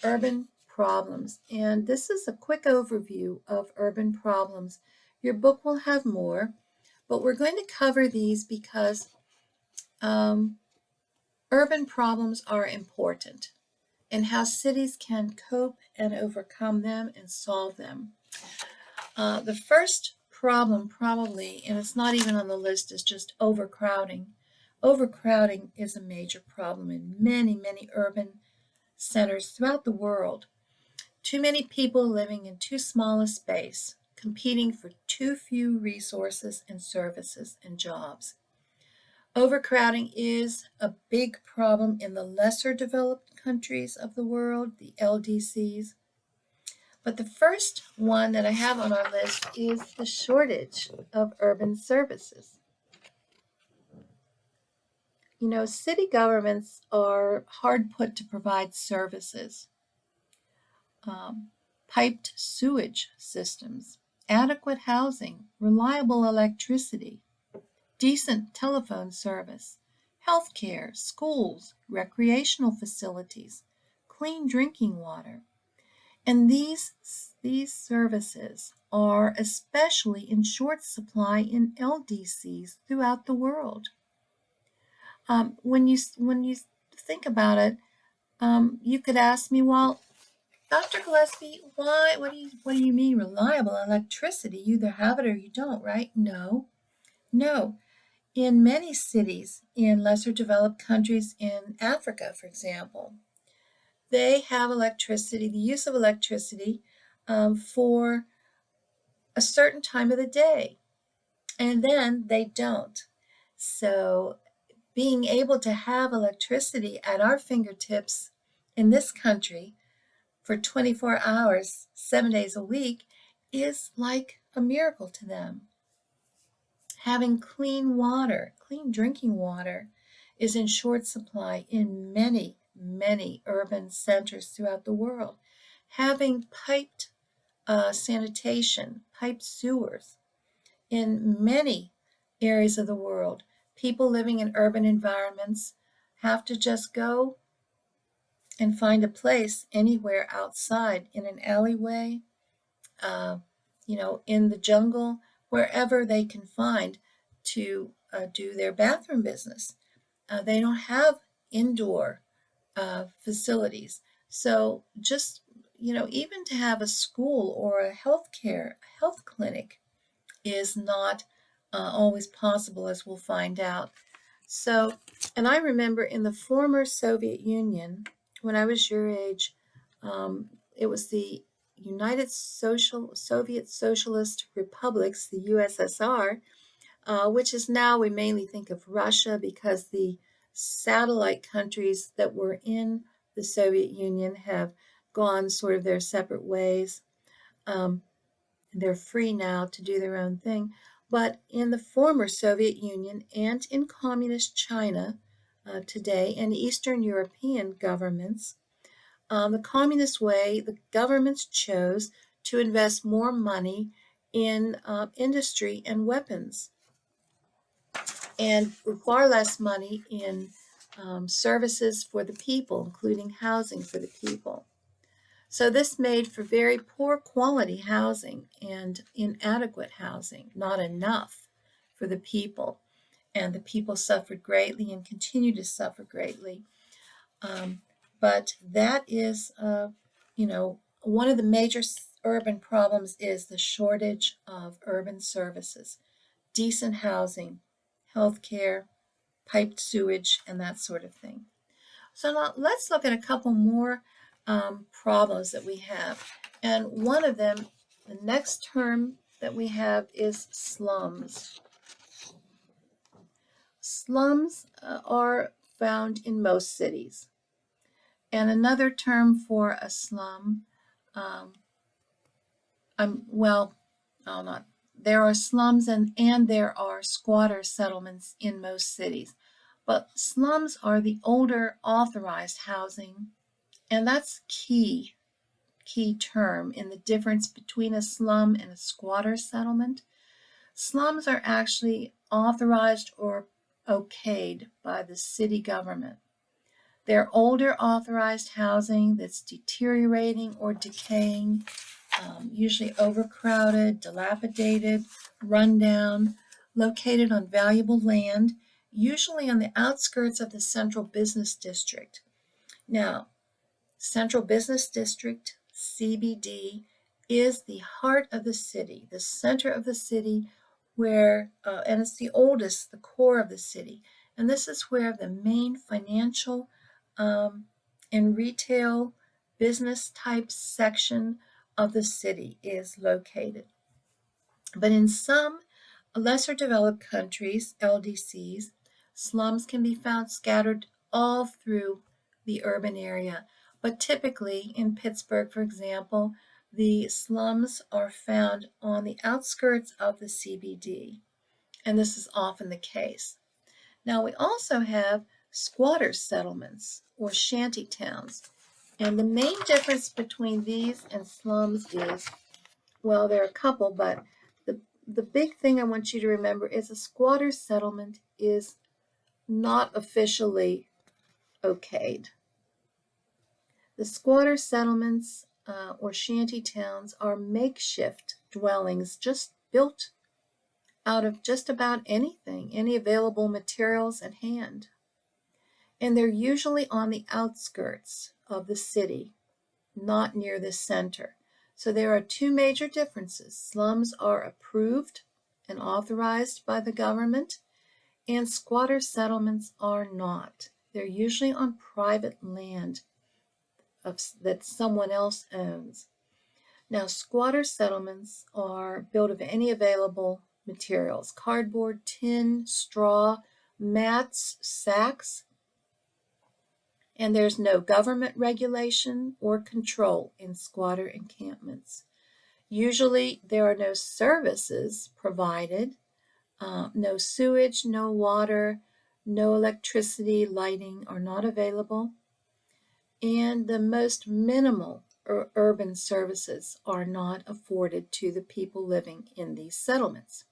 urban problems. And this is a quick overview of urban problems. Your book will have more, but we're going to cover these because urban problems are important and how cities can cope and overcome them and solve them. The first problem probably, and it's not even on the list, is just overcrowding. Overcrowding is a major problem in many, many urban centers throughout the world. Too many people living in too small a space, competing for too few resources and services and jobs. Overcrowding is a big problem in the lesser developed countries of the world, the LDCs. But the first one that I have on our list is the shortage of urban services. You know, city governments are hard put to provide services. Piped sewage systems, adequate housing, reliable electricity, decent telephone service, health care, schools, recreational facilities, clean drinking water. And these services are especially in short supply in LDCs throughout the world. When you think about it, you could ask me, well, Dr. Gillespie, what do you mean reliable electricity? You either have it or you don't, right? No. In many cities in lesser developed countries in Africa, for example, they have electricity, the use of electricity for a certain time of the day, and then they don't. So being able to have electricity at our fingertips in this country for 24 hours, 7 days a week, is like a miracle to them. Having clean water, clean drinking water, is in short supply in many, many urban centers throughout the world. Having piped sanitation, piped sewers in many areas of the world. People living in urban environments have to just go and find a place anywhere outside, in an alleyway, in the jungle, wherever they can find to do their bathroom business. They don't have indoor facilities. So just, even to have a school or a health clinic is not always possible, as we'll find out. So, and I remember in the former Soviet Union, when I was your age, it was the Soviet Socialist Republics, the USSR, which is now we mainly think of Russia because the satellite countries that were in the Soviet Union have gone sort of their separate ways. They're free now to do their own thing. But in the former Soviet Union and in communist China today and Eastern European governments, the communist way, the governments chose to invest more money in industry and weapons, and far less money in services for the people, including housing for the people. So this made for very poor quality housing and inadequate housing, not enough for the people. And the people suffered greatly and continue to suffer greatly. But that is, one of the major urban problems is the shortage of urban services, decent housing, health care, piped sewage, and that sort of thing. So now let's look at a couple more problems that we have. And one of them, the next term that we have, is slums. Slums are found in most cities. And another term for a slum, um, well, no, not. There are slums and there are squatter settlements in most cities. But slums are the older authorized housing, and that's key term in the difference between a slum and a squatter settlement. Slums are actually authorized or okayed by the city government. They're older authorized housing that's deteriorating or decaying, usually overcrowded, dilapidated, rundown, located on valuable land, usually on the outskirts of the central business district. Now, Central Business District, CBD, is the heart of the city, the center of the city, and it's the oldest, the core of the city. And this is where the main financial and retail business type section of the city is located. But in some lesser developed countries, LDCs, slums can be found scattered all through the urban area. But typically in Pittsburgh, for example, the slums are found on the outskirts of the CBD, and this is often the case. Now we also have squatter settlements or shanty towns, and the main difference between these and slums is, well, there are a couple, but the big thing I want you to remember is a squatter settlement is not officially okayed. The squatter settlements or shanty towns are makeshift dwellings just built out of just about anything, any available materials at hand. And they're usually on the outskirts of the city, not near the center. So there are two major differences. Slums are approved and authorized by the government, and squatter settlements are not. They're usually on private land that someone else owns. Now, squatter settlements are built of any available materials: cardboard, tin, straw, mats, sacks, and there's no government regulation or control in squatter encampments. Usually there are no services provided, no sewage, no water, no electricity, lighting are not available, and the most minimal urban services are not afforded to the people living in these settlements.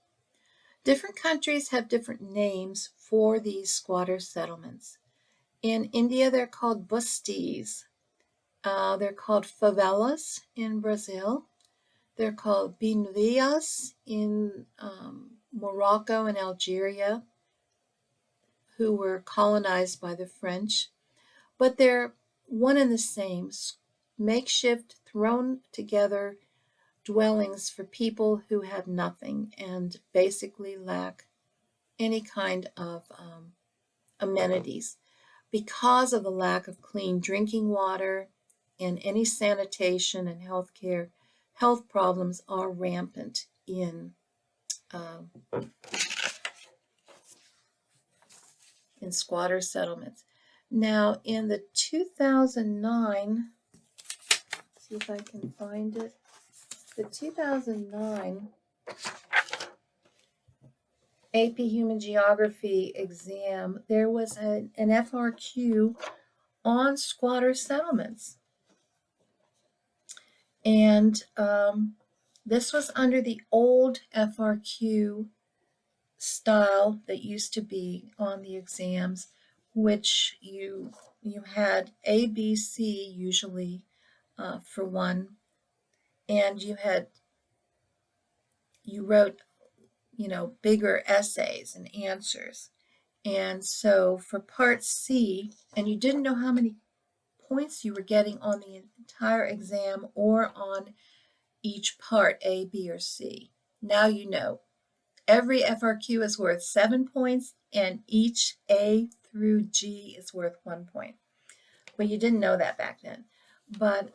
Different countries have different names for these squatter settlements. In India, they're called bustis. They're called favelas in Brazil. They're called binvillas in Morocco and Algeria, who were colonized by the French. But they're one and the same, makeshift, thrown together dwellings for people who have nothing and basically lack any kind of amenities. Because of the lack of clean drinking water and any sanitation and health care, health problems are rampant in squatter settlements. Now, in the 2009, see if I can find it, the 2009 AP Human Geography exam, there was an FRQ on squatter settlements. And this was under the old FRQ style that used to be on the exams, which you had A, B, C usually for one, and you wrote bigger essays and answers. And so for part C, and you didn't know how many points you were getting on the entire exam or on each part, A, B, or C. Now you know. Every FRQ is worth 7 points, and each A through G is worth 1 point. Well, you didn't know that back then. But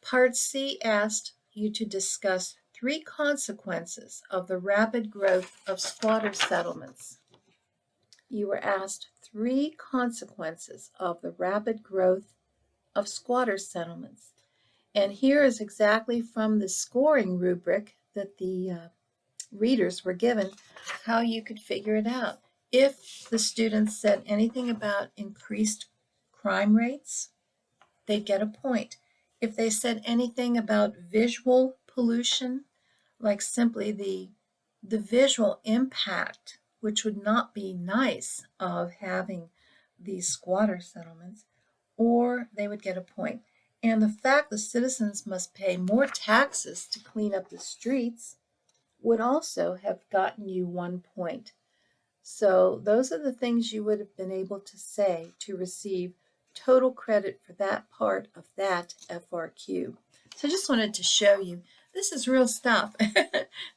Part C asked you to discuss 3 consequences of the rapid growth of squatter settlements. you were asked 3 consequences of the rapid growth of squatter settlements. And here is exactly from the scoring rubric that the readers were given how you could figure it out. If the students said anything about increased crime rates, they'd get a point. If they said anything about visual pollution, like simply the visual impact, which would not be nice, of having these squatter settlements, or they would get a point. And the fact the citizens must pay more taxes to clean up the streets would also have gotten you 1 point. So those are the things you would have been able to say to receive total credit for that part of that FRQ. So I just wanted to show you this is real stuff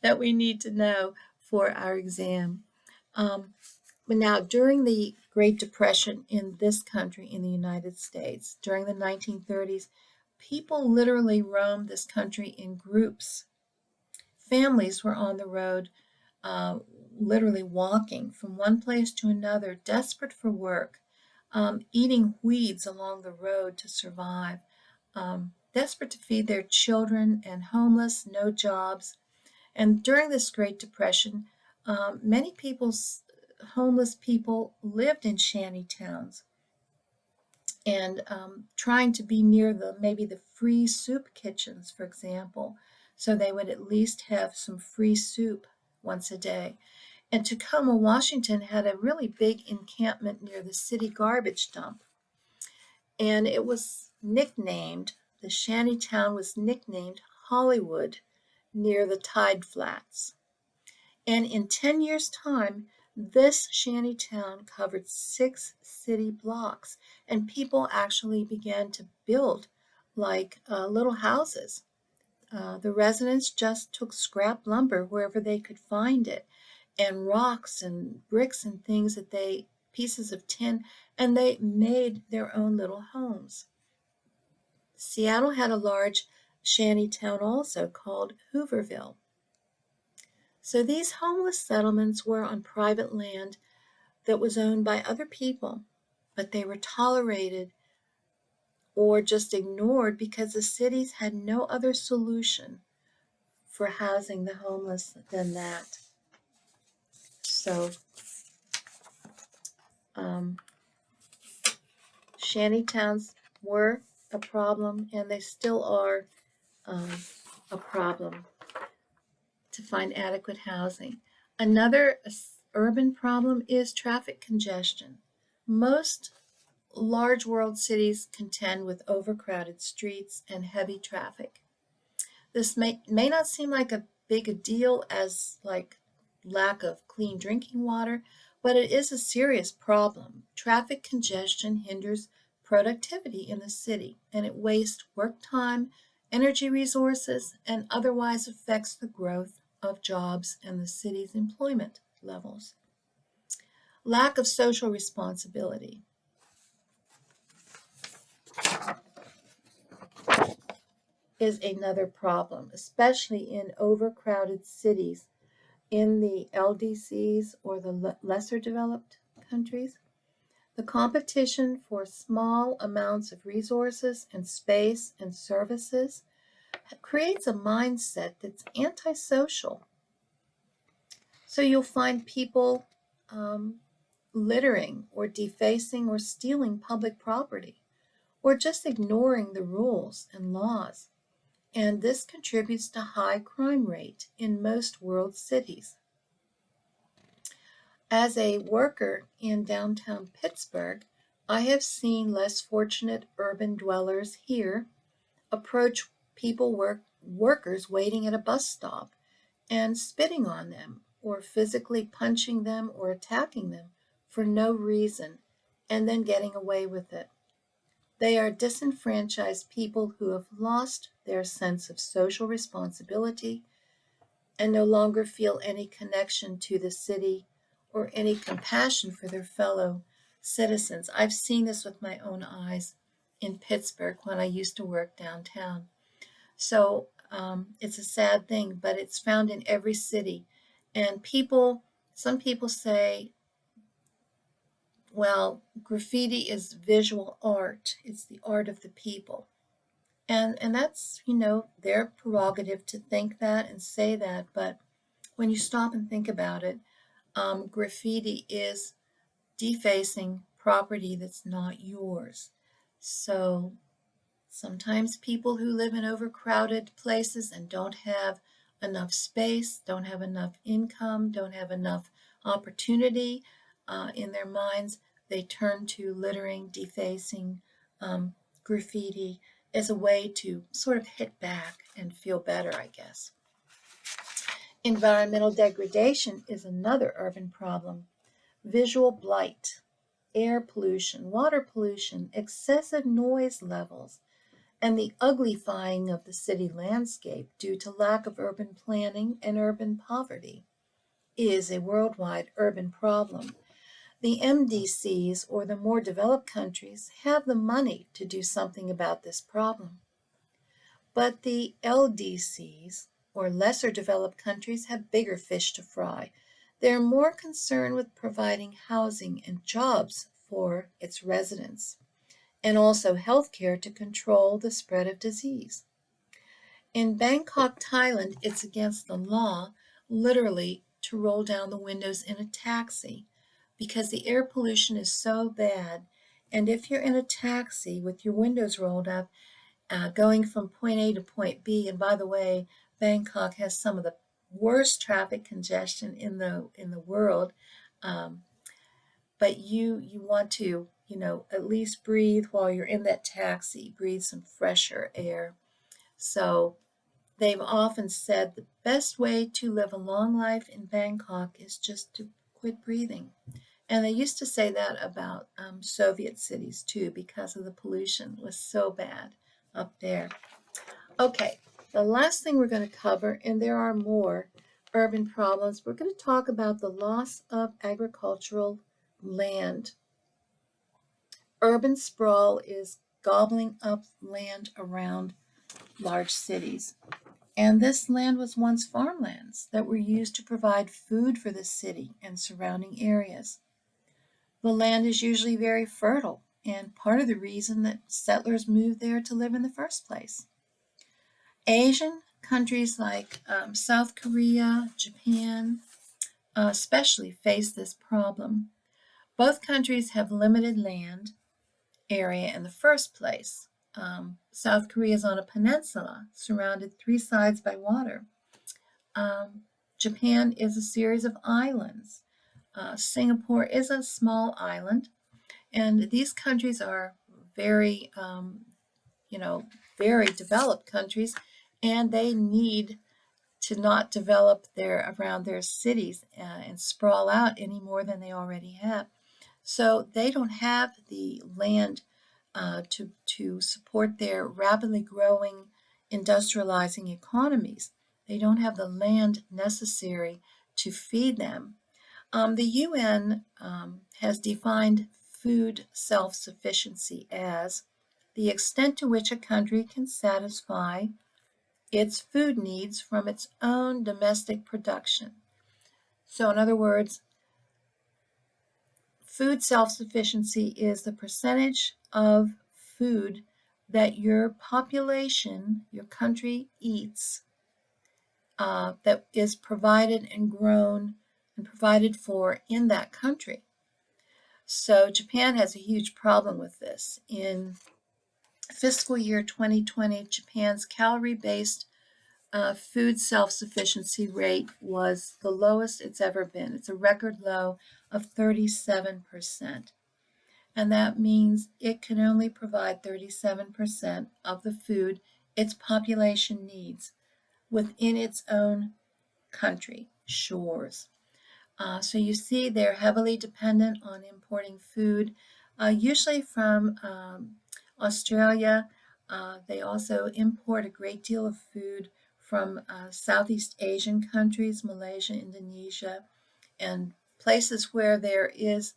that we need to know for our exam. But now, during the Great Depression in this country, in the United States, during the 1930s, people literally roamed this country in groups. Families were on the road, uh, literally walking from one place to another, desperate for work, eating weeds along the road to survive, desperate to feed their children, and homeless, no jobs. And during this Great Depression, many homeless people lived in shanty towns and trying to be near maybe the free soup kitchens, for example, so they would at least have some free soup once a day. And Tacoma, Washington had a really big encampment near the city garbage dump. And it was nicknamed, the shanty town was nicknamed Hollywood near the tide flats. And in 10 years' time, this shanty town covered 6 city blocks, and people actually began to build like little houses. The residents just took scrap lumber wherever they could find it, and rocks and bricks and things pieces of tin, and they made their own little homes. Seattle had a large shanty town also called Hooverville. So these homeless settlements were on private land that was owned by other people, but they were tolerated or just ignored because the cities had no other solution for housing the homeless than that. So um, shanty towns were a problem, and they still are a problem to find adequate housing. Another urban problem is traffic congestion. Most large world cities contend with overcrowded streets and heavy traffic. This may not seem like a big a deal as like lack of clean drinking water, but it is a serious problem. Traffic congestion hinders productivity in the city, and it wastes work time, energy resources, and otherwise affects the growth of jobs and the city's employment levels. Lack of social responsibility is another problem, especially in overcrowded cities in the LDCs or the lesser developed countries. The competition for small amounts of resources and space and services creates a mindset that's antisocial. So you'll find people littering or defacing or stealing public property or just ignoring the rules and laws. And this contributes to high crime rate in most world cities. As a worker in downtown Pittsburgh, I have seen less fortunate urban dwellers here approach workers waiting at a bus stop and spitting on them or physically punching them or attacking them for no reason and then getting away with it. They are disenfranchised people who have lost their sense of social responsibility and no longer feel any connection to the city or any compassion for their fellow citizens. I've seen this with my own eyes in Pittsburgh when I used to work downtown. So it's a sad thing, but it's found in every city. And some people say Well, graffiti is visual art. It's the art of the people. And that's, their prerogative to think that and say that. But when you stop and think about it, graffiti is defacing property that's not yours. So sometimes people who live in overcrowded places and don't have enough space, don't have enough income, don't have enough opportunity in their minds, they turn to littering, defacing, um, graffiti as a way to sort of hit back and feel better, I guess. Environmental degradation is another urban problem. Visual blight, air pollution, water pollution, excessive noise levels, and the uglifying of the city landscape due to lack of urban planning and urban poverty is a worldwide urban problem. The MDCs, or the more developed countries, have the money to do something about this problem. But the LDCs, or lesser developed countries, have bigger fish to fry. They're more concerned with providing housing and jobs for its residents, and also healthcare to control the spread of disease. In Bangkok, Thailand, it's against the law, literally, to roll down the windows in a taxi because the air pollution is so bad. And if you're in a taxi with your windows rolled up, going from point A to point B, and by the way, Bangkok has some of the worst traffic congestion in the world. Um, but you want to, at least breathe while you're in that taxi, breathe some fresher air. So they've often said the best way to live a long life in Bangkok is just to quit breathing. And they used to say that about Soviet cities too, because of the pollution was so bad up there. Okay, the last thing we're going to cover, and there are more urban problems, we're going to talk about the loss of agricultural land. Urban sprawl is gobbling up land around large cities. And this land was once farmlands that were used to provide food for the city and surrounding areas. The land is usually very fertile and part of the reason that settlers moved there to live in the first place. Asian countries like South Korea, Japan, especially face this problem. Both countries have limited land area in the first place. South Korea is on a peninsula surrounded three sides by water. Um, Japan is a series of islands. Singapore is a small island, and these countries are very, very developed countries, and they need to not develop around their cities and sprawl out any more than they already have. So they don't have the land to support their rapidly growing industrializing economies. They don't have the land necessary to feed them. The UN has defined food self-sufficiency as the extent to which a country can satisfy its food needs from its own domestic production. So, in other words, food self-sufficiency is the percentage of food that your population, your country eats, that is provided and grown and provided for in that country. So Japan has a huge problem with this. In fiscal year 2020, Japan's calorie-based food self-sufficiency rate was the lowest it's ever been. It's a record low of 37%. And that means it can only provide 37% of the food its population needs within its own country shores. So you see they're heavily dependent on importing food, usually from Australia. They also import a great deal of food from Southeast Asian countries, Malaysia, Indonesia, and places where there is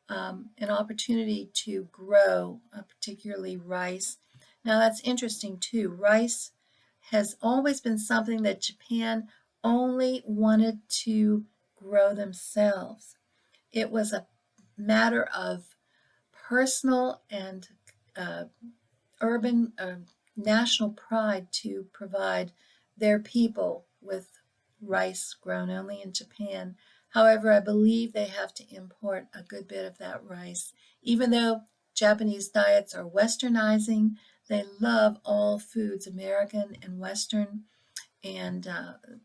an opportunity to grow, particularly rice. Now that's interesting too. Rice has always been something that Japan only wanted to grow themselves. It was a matter of personal and urban national pride to provide their people with rice grown only in Japan. However, I believe they have to import a good bit of that rice. Even though Japanese diets are westernizing, they love all foods, American and Western. And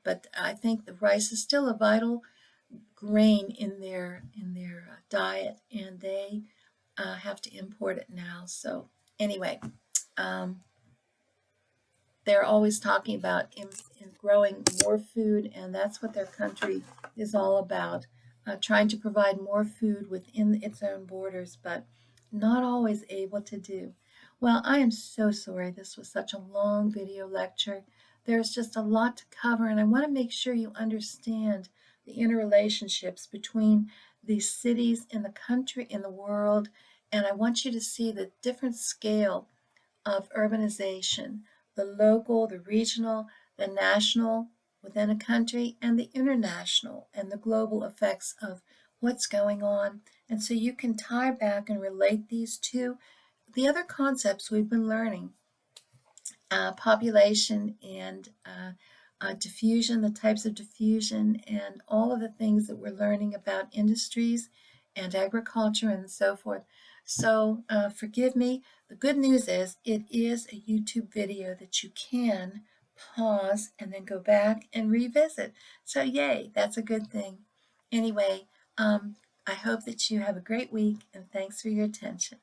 but I think the rice is still a vital grain in their diet, and they have to import it now. So anyway, um, they're always talking about in growing more food, and that's what their country is all about, trying to provide more food within its own borders, but not always able to do. Well, I am so sorry this was such a long video lecture. There's just a lot to cover, and I want to make sure you understand the interrelationships between these cities in the country, in the world, and I want you to see the different scale of urbanization, the local, the regional, the national within a country, and the international and the global effects of what's going on. And so you can tie back and relate these to the other concepts we've been learning, population and diffusion, the types of diffusion, and all of the things that we're learning about industries and agriculture and so forth. So forgive me. The good news is it is a YouTube video that you can pause and then go back and revisit. So yay, that's a good thing. Anyway, I hope that you have a great week, and thanks for your attention.